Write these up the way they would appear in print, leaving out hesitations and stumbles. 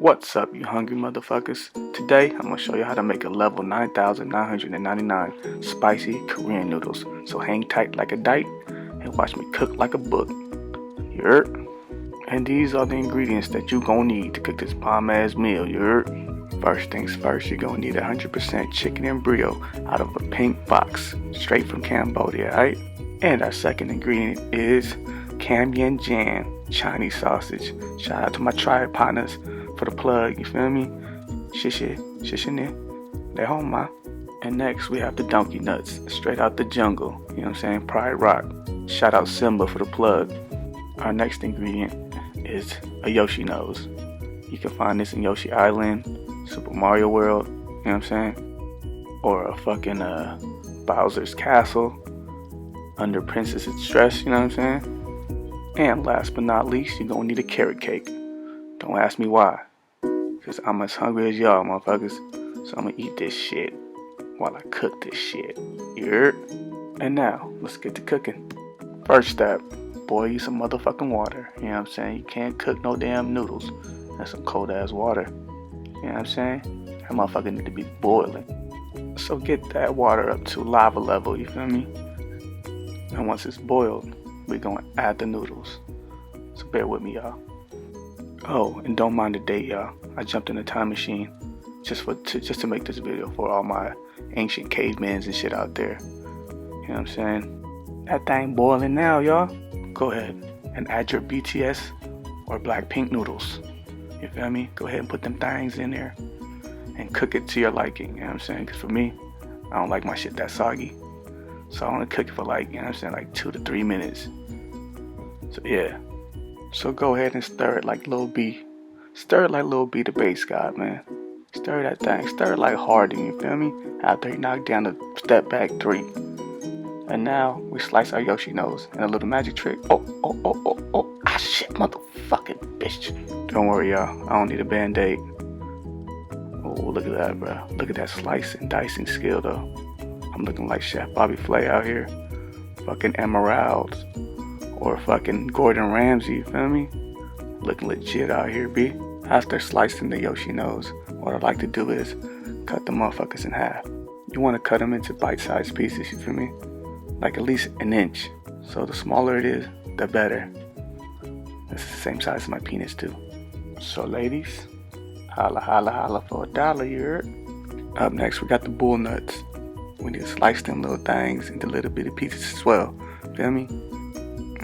What's up, you hungry motherfuckers? Today, I'm gonna show you how to make a level 9,999 spicy Korean noodles. So hang tight like a dike and watch me cook like a book. You heard? And these are the ingredients that you gonna need to cook this bomb ass meal. You heard? First things first, you're gonna need 100% chicken embryo out of a pink box, straight from Cambodia, alright? And our second ingredient is Cam Yen Jan Chinese sausage. Shout out to my tribe partners for the plug, you feel me? Shishi ne home ma. And next we have the donkey nuts, straight out the jungle, you know what I'm saying? Pride Rock. Shout out Simba for the plug. Our next ingredient is a Yoshi nose. You can find this in Yoshi Island, Super Mario World, you know what I'm saying? Or a fucking Bowser's Castle, under Princess in Stress, you know what I'm saying? And last but not least, you're gonna need a carrot cake. Don't ask me why, cause I'm as hungry as y'all motherfuckers. So I'm gonna eat this shit while I cook this shit. You heard? And now, let's get to cooking. First step, boil you some motherfucking water. You know what I'm saying? You can't cook no damn noodles. That's some cold ass water. You know what I'm saying? That motherfucker need to be boiling. So get that water up to lava level, you feel me? And once it's boiled, we're gonna add the noodles. So bear with me, y'all. Oh, and don't mind the date, y'all. I jumped in a time machine just to make this video for all my ancient cavemans and shit out there. You know what I'm saying? That thing boiling now, y'all. Go ahead and add your BTS or Blackpink noodles. You feel me? Go ahead and put them things in there and cook it to your liking. You know what I'm saying? Because for me, I don't like my shit that soggy. So I want to cook it for like, you know what I'm saying, like 2 to 3 minutes. So yeah. So go ahead and stir it like Lil B. Stir it like Lil B, the bass god, man. Stir that thing. Stir it like Harden, you feel me? After he knocked down the step back 3. And now we slice our Yoshi nose. And a little magic trick. Oh. Ah shit, motherfucking bitch. Don't worry, y'all. I don't need a band-aid. Oh, look at that, bro. Look at that slice and dicing skill, though. I'm looking like Chef Bobby Flay out here. Fucking Emeralds. Or fucking Gordon Ramsay, you feel me? Looking legit out here, B. After slicing the Yoshi nose, what I like to do is cut the motherfuckers in half. You want to cut them into bite-sized pieces, you feel me? Like at least an inch. So the smaller it is, the better. It's the same size as my penis too. So ladies, holla for $1, you heard? Up next, we got the bull nuts. We need to slice them little things into little bitty pieces as well. Feel me?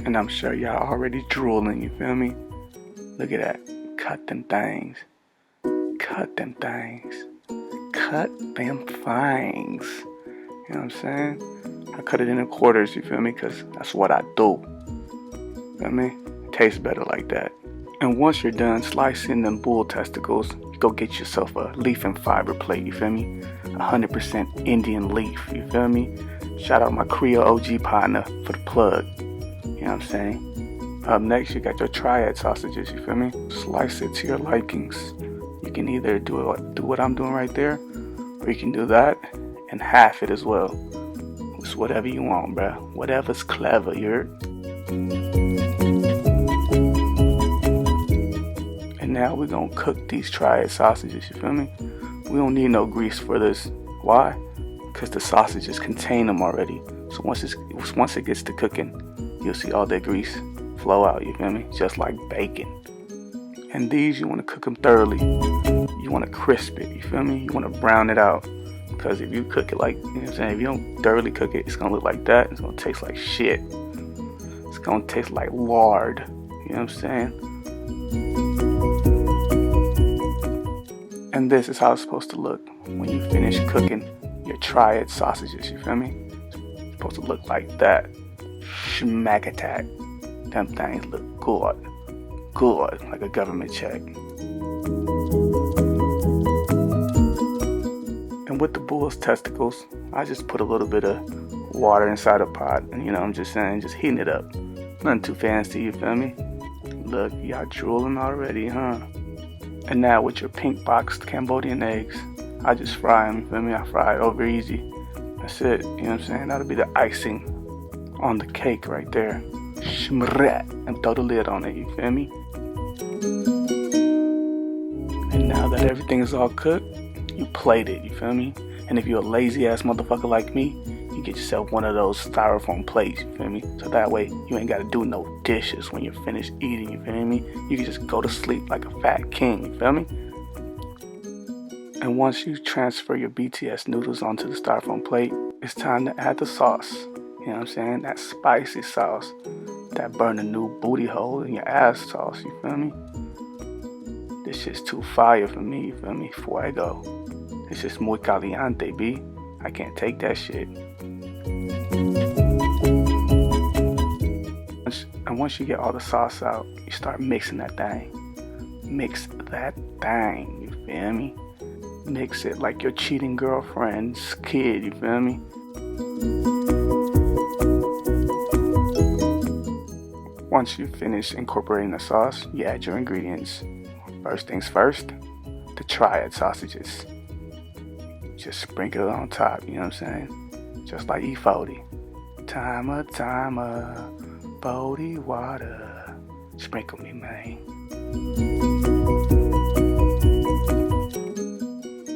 And I'm sure y'all already drooling, you feel me? Look at that. Cut them things. Cut them things. Cut them things. You know what I'm saying? I cut it into quarters, you feel me? Because that's what I do. Feel me? It tastes better like that. And once you're done slicing them bull testicles, go get yourself a leaf and fiber plate, you feel me? 100% Indian leaf, you feel me? Shout out my Creole OG partner for the plug. You know what I'm saying? Up next, you got your triad sausages, you feel me? Slice it to your likings. You can either do what I'm doing right there, or you can do that and half it as well. It's whatever you want, bruh. Whatever's clever, you heard? And now we're gonna cook these triad sausages, you feel me? We don't need no grease for this. Why? Because the sausages contain them already. So once it gets to cooking, you'll see all that grease flow out, you feel me? Just like bacon. And these, you want to cook them thoroughly. You want to crisp it, you feel me? You want to brown it out. Because if you cook it like, you know what I'm saying? If you don't thoroughly cook it, it's going to look like that. It's going to taste like shit. It's going to taste like lard. You know what I'm saying? And this is how it's supposed to look when you finish cooking your triad sausages, you feel me? It's supposed to look like that. Schmack attack. Them things look good. Good, like a government check. And with the bull's testicles, I just put a little bit of water inside a pot. And you know, I'm just saying, just heating it up. Nothing too fancy, you feel me? Look, y'all drooling already, huh? And now with your pink boxed Cambodian eggs, I just fry them, you feel me? I fry it over easy. That's it, you know what I'm saying? That'll be the icing on the cake right there. And throw the lid on it, you feel me? And After everything is all cooked, you plate it, you feel me? And if you're a lazy ass motherfucker like me, you get yourself one of those styrofoam plates, you feel me? So that way you ain't gotta do no dishes when you're finished eating, you feel me? You can just go to sleep like a fat king, you feel me? And once you transfer your BTS noodles onto the styrofoam plate, it's time to add the sauce. You know what I'm saying? That spicy sauce. That burn a new booty hole in your ass sauce, you feel me? This shit's too fire for me, you feel me? Fuego. It's just muy caliente, B. I can't take that shit. And once you get all the sauce out, you start mixing that thing. Mix that thing, you feel me? Mix it like your cheating girlfriend's kid, you feel me? Once you finish incorporating the sauce, you add your ingredients. First things first, the triad sausages. Just sprinkle it on top, you know what I'm saying? Just like E40. Timer, Bodie water. Sprinkle me, man.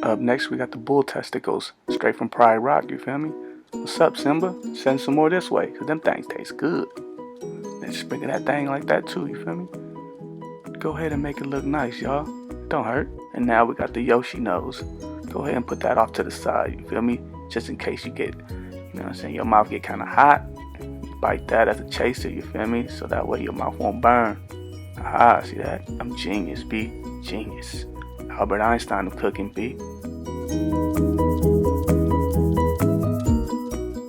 Up next, we got the bull testicles, straight from Pride Rock, you feel me? What's up, Simba? Send some more this way, cause them things taste good. Then sprinkle that thing like that too, you feel me? Go ahead and make it look nice, y'all. Don't hurt. And now we got the Yoshi nose. Go ahead and put that off to the side, you feel me? Just in case you get, you know what I'm saying, your mouth get kind of hot. You bite that as a chaser, you feel me? So that way your mouth won't burn. Aha, see that? I'm genius, B. Genius. Albert Einstein of cooking, B.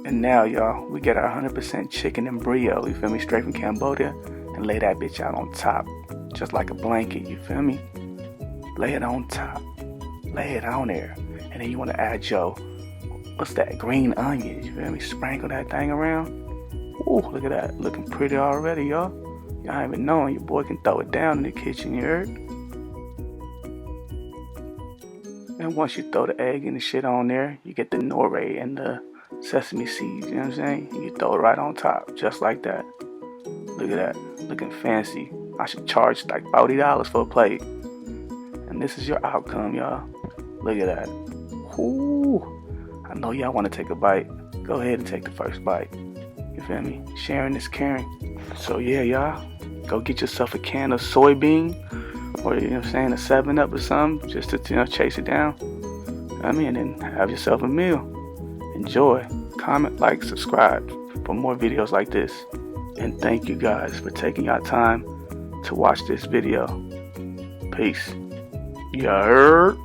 And now, y'all, we get our 100% chicken and brio, you feel me? Straight from Cambodia. And lay that bitch out on top. Just like a blanket, you feel me? Lay it on top. Lay it on there. And then you want to add your, what's that, green onions, you feel me? Sprinkle that thing around. Ooh, look at that. Looking pretty already, y'all. Y'all ain't even knowing your boy can throw it down in the kitchen, you heard? And once you throw the egg and the shit on there, you get the nori and the sesame seeds, you know what I'm saying? You throw it right on top, just like that. Look at that. Looking fancy. I should charge like $40 for a plate. And this is your outcome, y'all. Look at that. Ooh. I know y'all want to take a bite. Go ahead and take the first bite. You feel me? Sharing is caring. So yeah, y'all. Go get yourself a can of soybean. Or, you know what I'm saying, a 7-Up or something. Just to, you know, chase it down. I mean, and have yourself a meal. Enjoy. Comment, like, subscribe for more videos like this. And thank you guys for taking your time to watch this video. Peace. You heard?